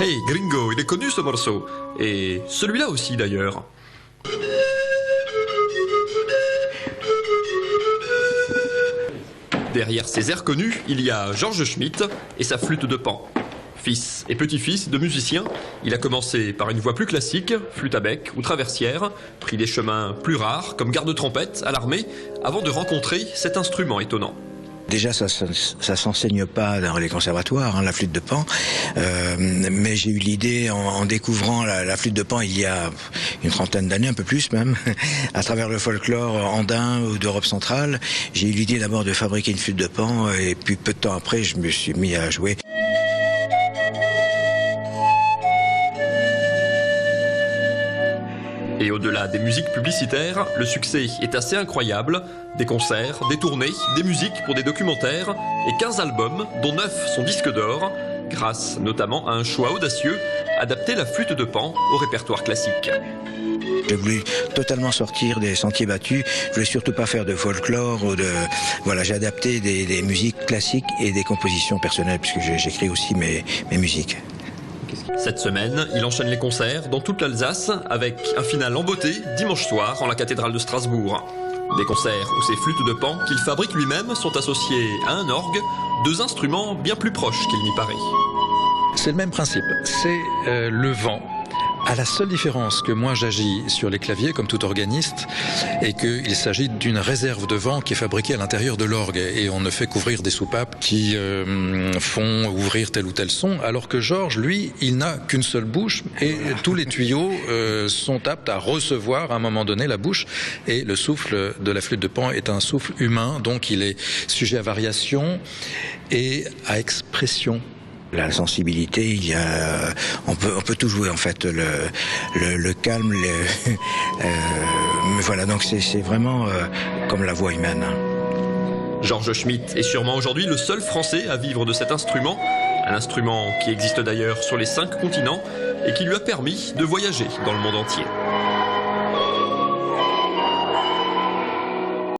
Hey Gringo, il est connu ce morceau. Et celui-là aussi d'ailleurs. Derrière ces airs connus, il y a George Schmitt et sa flûte de Pan. Fils et petit-fils de musiciens, il a commencé par une voix plus classique, flûte à bec ou traversière, pris des chemins plus rares comme garde-trompette à l'armée, avant de rencontrer cet instrument étonnant. Déjà, ça s'enseigne pas dans les conservatoires, la flûte de Pan. Mais j'ai eu l'idée, en découvrant la flûte de Pan il y a une trentaine d'années, un peu plus même, à travers le folklore andin ou d'Europe centrale, j'ai eu l'idée d'abord de fabriquer une flûte de Pan, et puis peu de temps après, je me suis mis à jouer. Et au-delà des musiques publicitaires, le succès est assez incroyable. Des concerts, des tournées, des musiques pour des documentaires et 15 albums, dont 9 sont disques d'or, grâce notamment à un choix audacieux, adapter la flûte de Pan au répertoire classique. J'ai voulu totalement sortir des sentiers battus, je voulais surtout pas faire de folklore ou de... Voilà, j'ai adapté des musiques classiques et des compositions personnelles, puisque j'écris aussi mes musiques. Cette semaine, il enchaîne les concerts dans toute l'Alsace avec un final en beauté dimanche soir en la cathédrale de Strasbourg. Des concerts où ces flûtes de Pan qu'il fabrique lui-même sont associées à un orgue, deux instruments bien plus proches qu'il n'y paraît. C'est le même principe, c'est le vent. À la seule différence que moi j'agis sur les claviers comme tout organiste et qu'il s'agit d'une réserve de vent qui est fabriquée à l'intérieur de l'orgue et on ne fait qu'ouvrir des soupapes qui font ouvrir tel ou tel son, alors que Georges, lui, il n'a qu'une seule bouche et tous les tuyaux sont aptes à recevoir à un moment donné la bouche, et le souffle de la flûte de Pan est un souffle humain, donc il est sujet à variation et à expression. La sensibilité, on peut tout jouer en fait, le calme, mais voilà, donc c'est vraiment comme la voix humaine. George Schmitt est sûrement aujourd'hui le seul Français à vivre de cet instrument, un instrument qui existe d'ailleurs sur les 5 continents et qui lui a permis de voyager dans le monde entier.